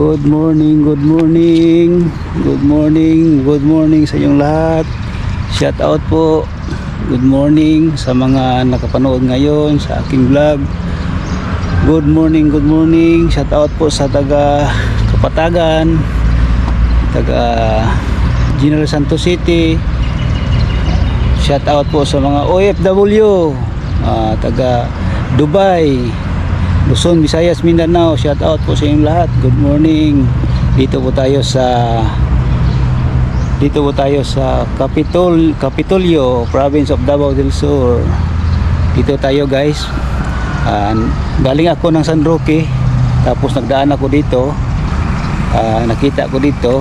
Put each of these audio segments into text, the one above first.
Good morning, good morning, good morning, good morning sa inyong lahat. Shout out po. Good morning sa mga nakapanood ngayon sa aking vlog. Good morning, good morning. Shout out po sa taga Kapatagan, taga General Santos City. Shout out po sa mga OFW, taga Dubai, Luzon, Visayas, Mindanao. Shout out po sa inyong lahat. Good morning. Dito po tayo sa Capitolio, province of Davao del Sur. Dito tayo guys. Galing ako ng San Roque, tapos nagdaan ako dito. Nakita ko dito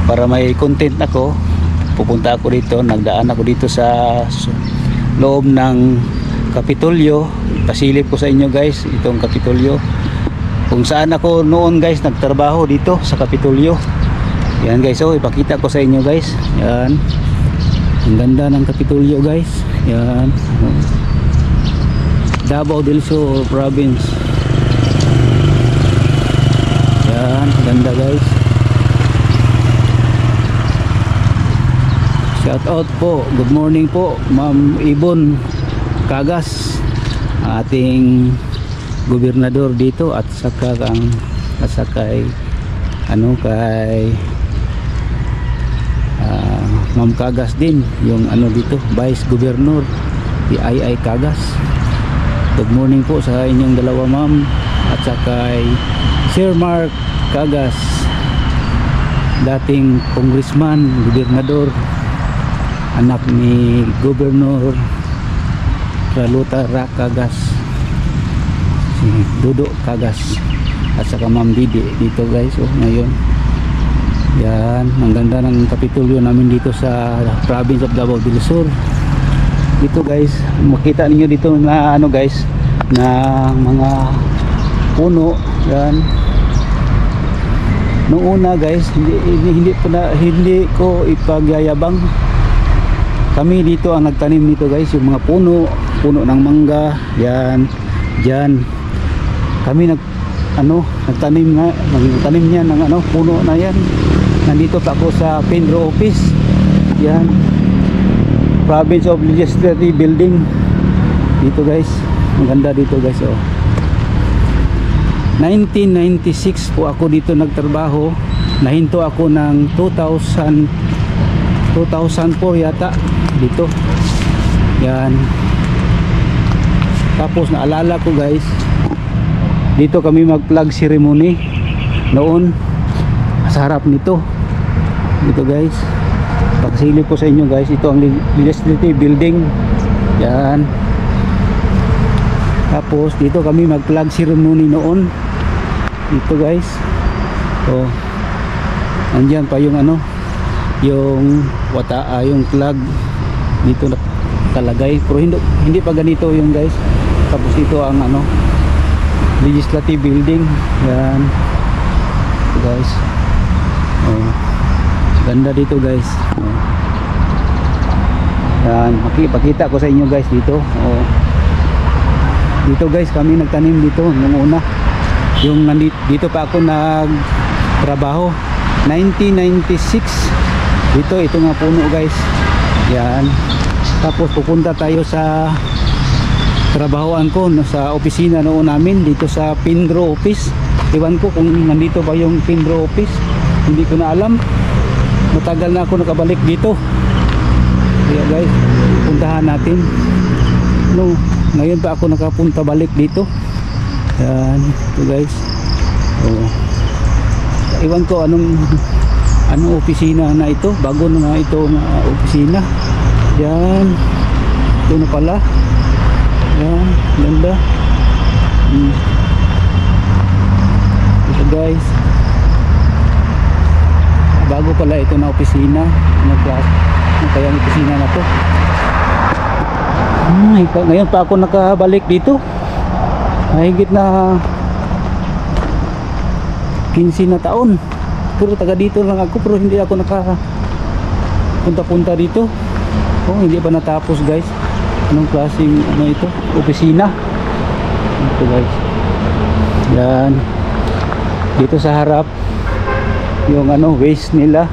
para may content ako. Pupunta ako dito, nagdaan ako dito sa loob ng Capitolio. Pasilip ko sa inyo guys itong Capitolio, kung saan ako noon guys nagtrabaho dito sa Capitolio. Yan guys, so ipakita ko sa inyo guys. Yan, ang ganda ng Capitolio guys. Yan, Davao del Sur province. Yan, ganda guys. Shout out po, good morning po Ma'am Ibon Cagas, ating gobernador dito, at saka kay Ma'am Cagas din, yung dito, Vice Governor, si Ai Cagas. Good morning po sa inyong dalawa ma'am, at saka kay Sir Mark Cagas, dating congressman, gobernador, anak ni Governor Raluta Cagas, si Dudo Cagas, at saka Ma'am Didi dito guys. So ngayon, yan, ang ganda ng Capitolio namin dito sa province of Davao del Sur. Dito guys, makita niyo dito na guys, na mga puno. Yan, noong una guys, hindi ko ipagyayabang, kami dito ang nagtanim nito guys, yung mga puno ng mangga. Yan, diyan kami nagtanim niya ng puno na yan. Nandito pa ako sa Pinro office. Yan, province of legislative building dito guys. Ang ganda dito guys. 1996 po ako dito nagtrabaho. Nahinto ako ng 2004 yata dito. Yan, tapos naalala ko guys, dito kami mag flag ceremony noon sa harap nito. Dito guys, pagsilip ko sa inyo guys, ito ang legislative building. Yan, tapos dito kami mag flag ceremony noon dito guys. So andyan pa yung yung yung flag dito nakalagay, pero hindi pa ganito yung guys. Tapos dito ang legislative building. Yan guys, ganda dito guys. Yan, makipakita ko sa inyo guys dito. Dito guys kami nagtanim dito nung una, yung dito pa ako nagtrabaho 1996 dito. Ito nga puno guys. Yan, tapos pupunta tayo sa trabahoan ko sa opisina noon namin dito sa Pinro office. Iwan ko kung nandito ba yung Pinro office, hindi ko na alam. Matagal na ako nakabalik dito. Kaya guys, puntahan natin. Ngayon pa ako nakapunta balik dito. Yan, ito guys. Iwan ko anong opisina na ito, bago na ito na opisina. Yan, ito na pala. Yan, ganda. Ito guys, bago pala ito na opisina. Ano kaya ang opisina na to? Ngayon pa ako nakabalik dito. Mahigit na 15 na taon. Pero taga dito lang ako, pero hindi ako nakapunta-punta dito. Hindi pa natapos guys. Anong klaseng ito? Opisina. Ito guys. Yan. Dito sa harap yung ano, waste nila,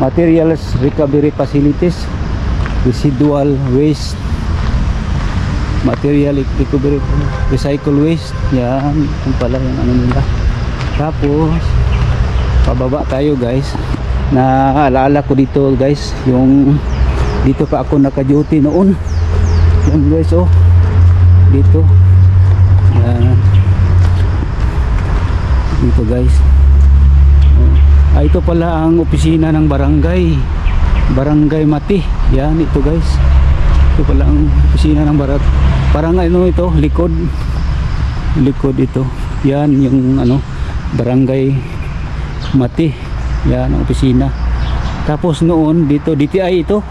materials recovery facilities, residual waste, material recovery, recycle waste. Yan, yung pala yung ano nila. Tapos pababa tayo guys. Naalala ko dito guys, yung dito pa ako naka-duty noon. Yan guys, oh, dito. Yan, dito guys. Ito pala ang opisina ng barangay Mati. Yan, ito guys, ito pala ang opisina ng parang ano ito, likod ito. Yan yung ano, barangay Mati. Yan ang opisina. Tapos noon dito DTI ito,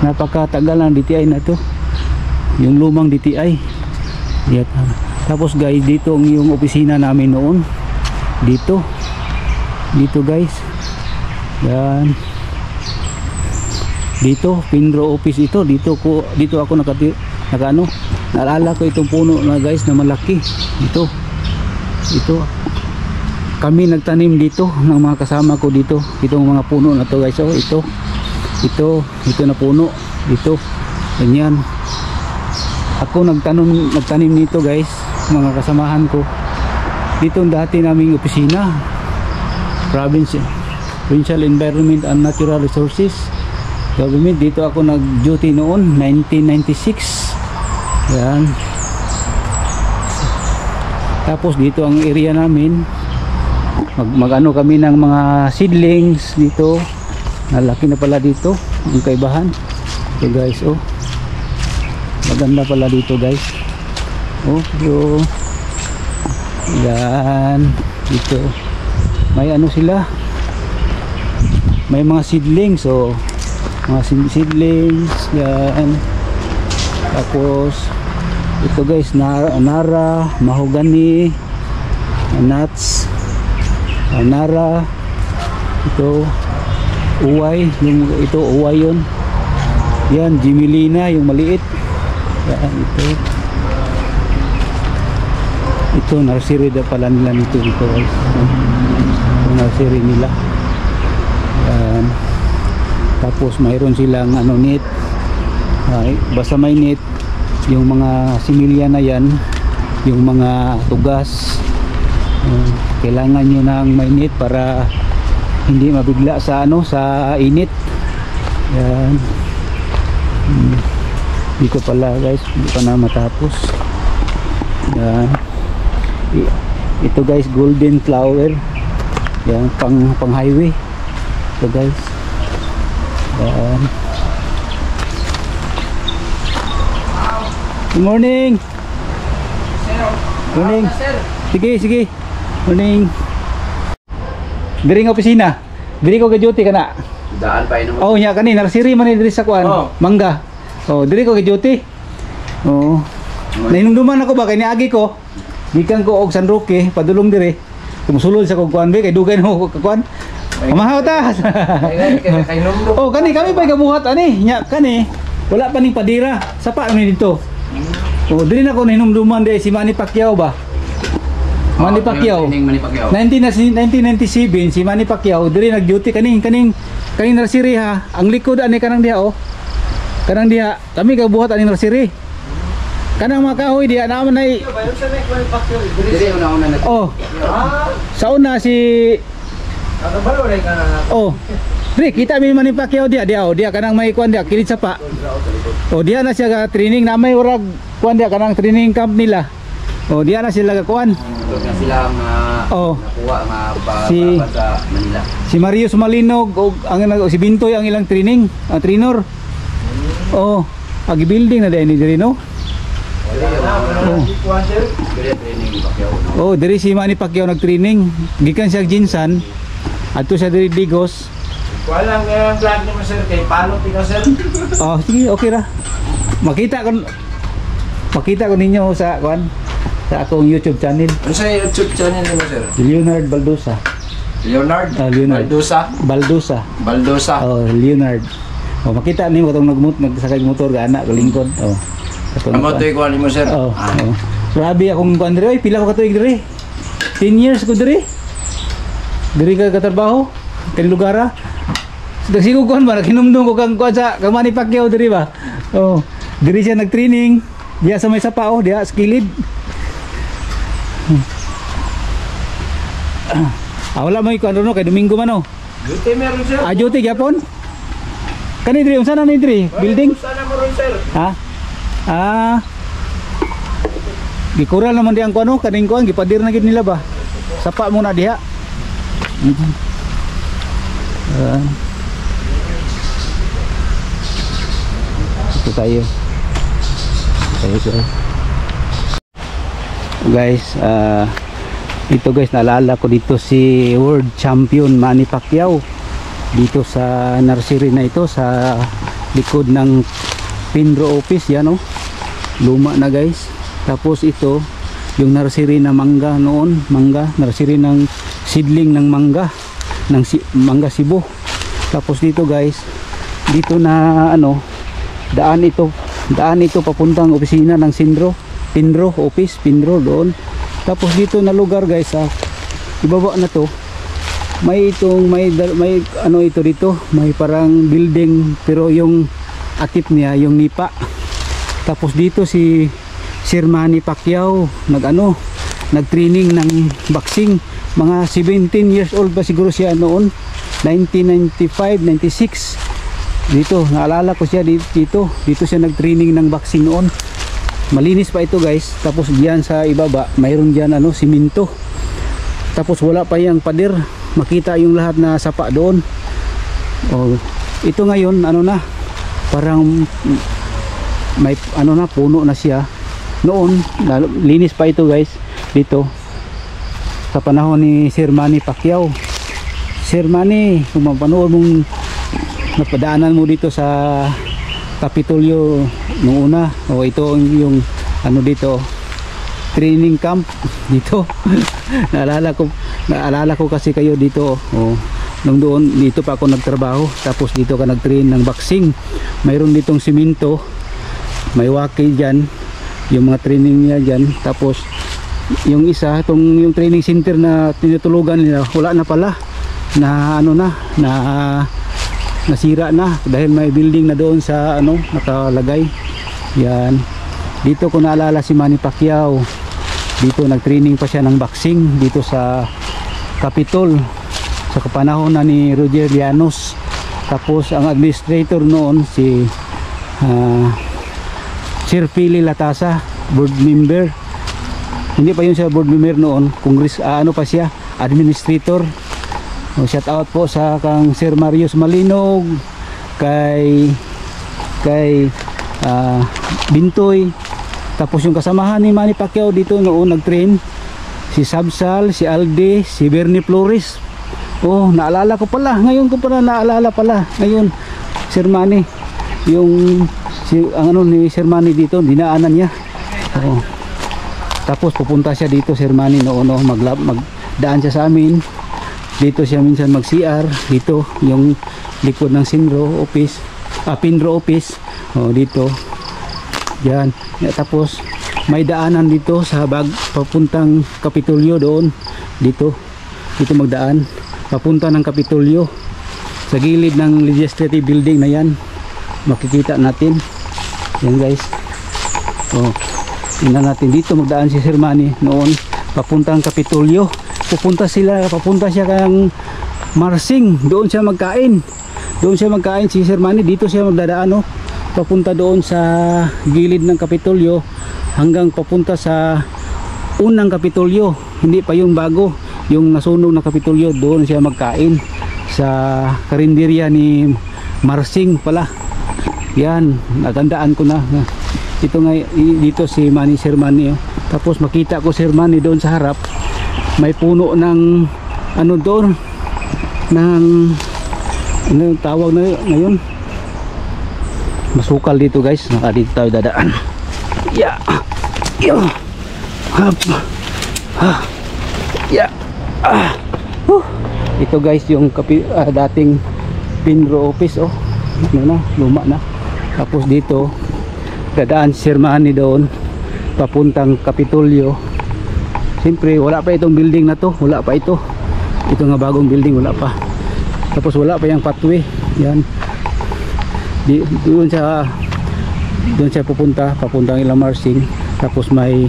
napakatagal ng DTI na ito, yung lumang DTI. Yan. Tapos guys, dito yung opisina namin noon, dito guys. Yan, dito Pinro office ito. Dito ako nakaano, naalala ko itong puno na guys na malaki. Ito kami nagtanim dito ng mga kasama ko dito, itong mga puno na to guys. So ito na puno dito, ganyan. Ako nagtanim nito guys, mga kasamahan ko. Dito dati naming opisina, Provincial Environment and Natural Resources Government. Dito ako nag-duty noon, 1996. Yan. Tapos dito ang area namin, mag-ano kami ng mga seedlings dito. Nalaki na pala dito ang kaibahan. So guys, oh, maganda pala dito guys. Oh, so yan, dito may ano sila, may mga seedlings. So mga seedlings yan. Tapos ito guys, nara, mahogany, nuts, nara, ito uway, ito uway yun. Yan, Jimelina yung maliit. Yan, ito nursery na pala nila nito guys. Nursery nila. Yan. Tapos mayroon silang ano, net. Basta may net, yung mga similya na yan, yung mga tugas, kailangan nyo ng may net para hindi mabigla sa ano, sa init. Yan. Hindi ko pala guys, hindi pa na matapos. Yan. Ito guys, golden flower. Yan, pang highway. Ito guys. Yan. Good morning. Morning. Sige. Morning. Diri nga opisina. Diri ko ka-duty kana. Daan pa ino. Oh, nya kani nursery man diri sa kuan. Oh. Mangga. Oh, diri ko ka-duty. Oh. Nahinumduman ako ba kay niagi ko. Gikan ko og San Roque, padulong diri. Kumusulod sa kog kuan be kay dugay no kuan. Amahaw ta. Oh, kani kami pa gabuhat ani. Nya kani wala pa ning padira. Sapa kami dito. Oh, diri na ko nahinumduman di si Manny Pacquiao ba? Manny Pacquiao. 1997 si Manny Pacquiao diri nag-duty kaning nursery ha. Ang likod ani kanang diha oh. Kanang diha kami gabuhat ani nursery. Kanang mga kahoy diha naman ay. Diri una na. Oh. Sa una si oh. Diri kita mi Manny Pacquiao diha oh. Diha kanang may kuan diha kilit sapa. Oh, diha na siya ga training na may urag kuan diha kanang training camp nila. Oh, diha na sila ga kuan. Sila nakuha nga sa Manila. Si Mario Sumalinog o si Bintoy ang ilang training, trainer. Oh, agi building na dai ni diri no. Oh, diri si Manny Pacquiao nag-training. Gikan siya Jinsan. Adto siya diri Digos. Walang vlog mo sir kay palo tika sir. Oh, sige, okay ra. Makita ko ninyo sa kuan, sa akong YouTube channel. Ano sa YouTube channel mo sir? Leonard Baldosa. Leonard Baldosa. Oh, Leonard. Oh, makita nimo katong nagsakay motor ga anak galingkod. Oh. Amo toy ko mo sir. Oh. Grabe akong kuan diri, pila ko katuig diri. 10 years ko diri. Diri ka katrabaho kay lugar ah. Siguro kon ba kinumdum ko kang kuan sa Manny Pacquiao diri ba. Oh, diri siya nag-training. Diya sa may sapa oh, diya skilid. Wala may kuan no kay Domingo man oh. Duty meron sir. Duty gyapon. Kani diri unsa na ni diri? Building? Sana mo ron sir. Ha? Gikural naman di ang kuano kaning kuan gipadir na gid nila ba. Sapa muna diha. Ito tayo. Guys, ito guys, naalala ko dito si World Champion Manny Pacquiao dito sa nursery na ito sa likod ng Pinro office yan oh. Luma na guys. Tapos ito yung nursery na mangga noon, nursery ng seedling ng mangga mangga Cebu. Tapos dito guys, dito na ano, daan ito papuntang opisina ng Pinro office, Pinro doon. Tapos dito na lugar guys, ibaba na to, may ano ito dito, may parang building pero yung atip niya yung nipa. Tapos dito si Sir Manny Pacquiao nag-training ng boxing. Mga 17 years old pa siguro siya noon, 1995, 96. Dito, naalala ko siya dito siya nag-training ng boxing noon. Malinis pa ito guys. Tapos diyan sa ibaba, mayroon diyan simento. Tapos wala pa yang pader, makita yung lahat na sapa doon. Oh, ito ngayon parang may puno na siya. Noon, linis pa ito guys dito. Sa panahon ni Sir Manny Pacquiao. Sir Manny, kung mapanood mong napadaanan mo dito sa Kapitolyo nung una, ito yung dito, training camp dito. naalala ko kasi kayo dito nung doon, dito pa ako nagtrabaho. Tapos dito ka nag-train ng boxing. Mayroon ditong simento, may waki dyan, yung mga training niya dyan. Tapos yung isa, yung training center na tinutulugan nila, wala na pala, na nasira na dahil may building na doon sa nakalagay. Yan, dito ko naalala si Manny Pacquiao. Dito nag-training pa siya ng boxing dito sa Capitol sa kapanahon na ni Roger Llanos. Tapos ang administrator noon si Sir Philly Latasa, board member. Hindi pa yun siya board member noon, congress, pa siya, administrator. Shout out po sa kang Sir Marius Malinog, kay Bintoy. Tapos yung kasamahan ni Manny Pacquiao dito noon nag-train, si Sabsal, si Alde, si Bernie Flores. Naalala ko pala, ngayon ko pala naalala pala. Ngayon, Sir Manny, ni Sir Manny dito, dinaanan niya. Tapos pupunta siya dito, Sir Manny noon, magdaan siya sa amin. Dito siya minsan mag-CR, dito yung likod ng Pinro office. Dito. Yan. Tapos may daanan dito sa papuntang Kapitolyo doon. Dito magdaan papunta ng Kapitolyo. Sa gilid ng legislative building na yan, makikita natin. Yan guys. Tingnan natin, dito magdaan si Sir Manny noon papuntang Kapitolyo. Papunta siya kang Marsing, doon siya magkain si Sir Manny. Dito siya magdadaan papunta doon sa gilid ng Kapitolyo hanggang papunta sa unang Kapitolyo, hindi pa yung bago, yung nasunog na Kapitolyo. Doon siya magkain sa karinderya ni Marsing pala. Yan, natandaan ko na. Ito nga dito si Manny, Sir Manny. Tapos makita ko Sir Manny doon sa harap, may puno ng doon ng tawag na ngayon, masukal dito guys. Dito tayo dadaan. Ito guys yung dating Pinro office. Luma na. Tapos dito dadaan si Sir Manny doon papuntang Kapitolyo siyempre wala pa itong building na to, wala pa ito nga bagong building, wala pa. Tapos wala pa yung pathway. Yan, doon siya papuntang Ilamarsing. Tapos may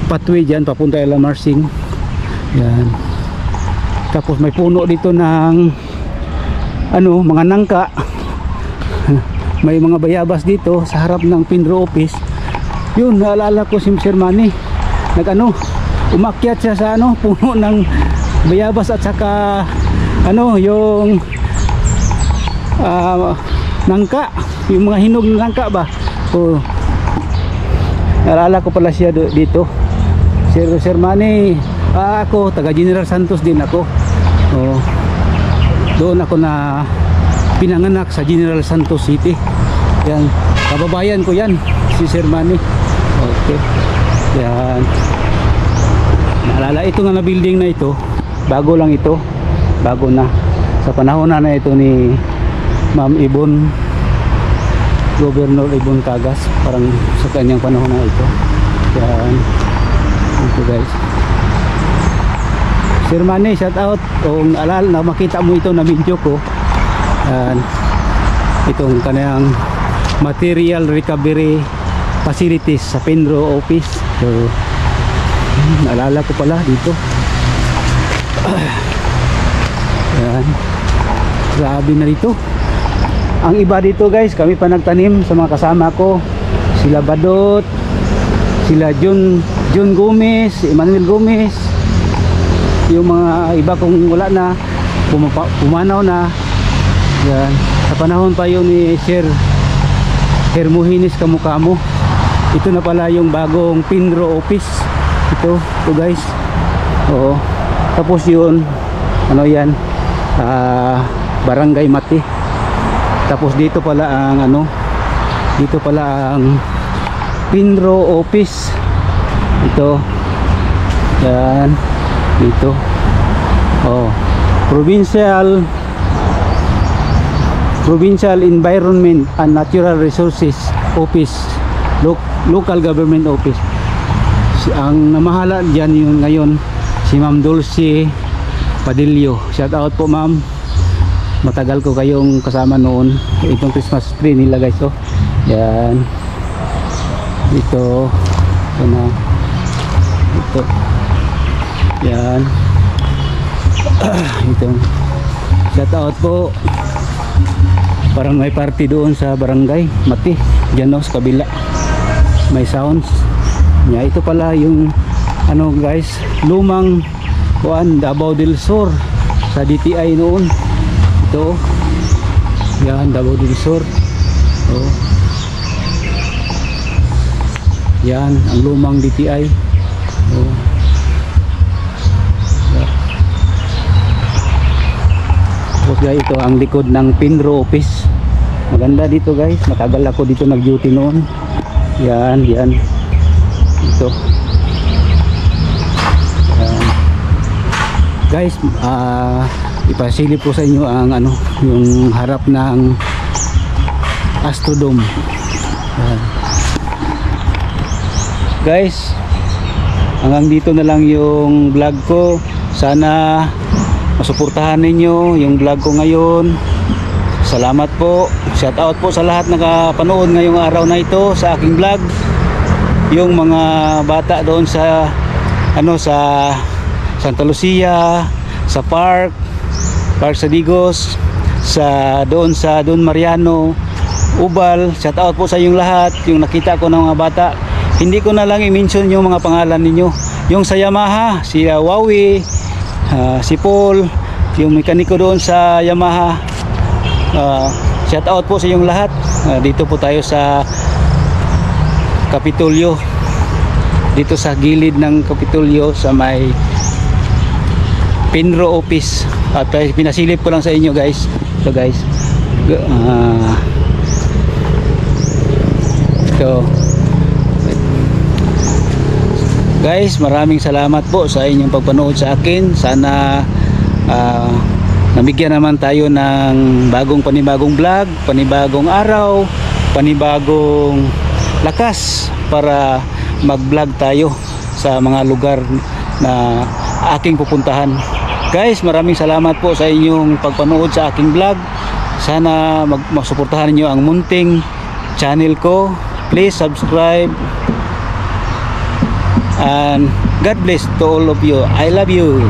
pathway dyan papunta Ilamarsing. Yan, tapos may puno dito ng mga nangka. May mga bayabas dito sa harap ng Pinro office. Yun, naalala ko si Sir Manny, umakyat siya sa puno ng bayabas at saka yung nangka, yung mga hinog ng nangka ba. Naalala ko pala siya dito. Sir Manny, ako taga General Santos din ako. Doon ako na pinanganak sa General Santos City. Yan, kababayan ko yan, si Sir Manny. Okay, yan. Naalala, ito nga na building na ito, bago lang ito, bago na sa panahon na ito ni Ma'am Ibon, Governor Ibon Cagas, parang sa kanyang panahon na ito. Yan, ito guys. Sir Manny, shout out. Kung alala na makita mo ito na video ko, itong kanayang material recovery facilities sa Pinro office. So naalala ko pala dito. Yan, grabe na dito. Ang iba dito guys, kami pa nagtanim sa mga kasama ko, sila Badot, sila John Gomez, Emmanuel Gomez. Yung mga iba kung wala na, pumanaw na. Yan, sa panahon pa yun ni Sir Hermogenes Kamukamo. Ito na pala yung bagong Pinro office. Ito guys. Oo. Tapos yun, yan, Barangay Mati. Tapos dito pala ang Pinro office. Ito. Yan, dito. Provincial Environment and Natural Resources Office, Local Government Office. Ang namahala dyan yung ngayon si Ma'am Dulce Padillo. Shout out po ma'am, matagal ko kayong kasama noon. Itong Christmas tree nila guys. Yan, ito na, ito, yan. Ito, shout out po. Parang may party doon sa Barangay Mati, dyan sa kabila may sounds. Ito pala yung guys, lumang Davao del Sur sa DTI noon. Ito, yan, Davao del Sur. Yan ang lumang DTI. Guys, ito ang likod ng Pinro office. Maganda dito guys, matagal ako dito nag-duty noon. Yan, ito. Yan. Guys, ipasilip po sa inyo ang yung harap ng Astrodome. Yan. Guys, hanggang dito na lang yung vlog ko. Sana masuportahan ninyo yung vlog ko ngayon. Salamat po. Shout out po sa lahat nakapanood ngayong araw na ito sa aking vlog. Yung mga bata doon sa sa Santa Lucia, sa Park Sadigos, doon sa Don Mariano, Ubal. Shout out po sa inyong lahat. Yung nakita ko ng mga bata, hindi ko na lang i-mention yung mga pangalan ninyo. Yung sa Yamaha, si Wawi, si Paul, yung mekaniko doon sa Yamaha. Shout out po sa inyong lahat. Dito po tayo sa Kapitolyo, dito sa gilid ng Kapitolyo sa may Pinro office. At pinasilip ko lang sa inyo guys. So guys, guys, maraming salamat po sa inyong pagpanood sa akin. Sana nabigyan naman tayo ng panibagong vlog, panibagong araw, panibagong lakas para mag-vlog tayo sa mga lugar na aking pupuntahan. Guys, maraming salamat po sa inyong pagpanood sa aking vlog. Sana masuportahan niyo ang munting channel ko. Please subscribe. And God bless to all of you. I love you.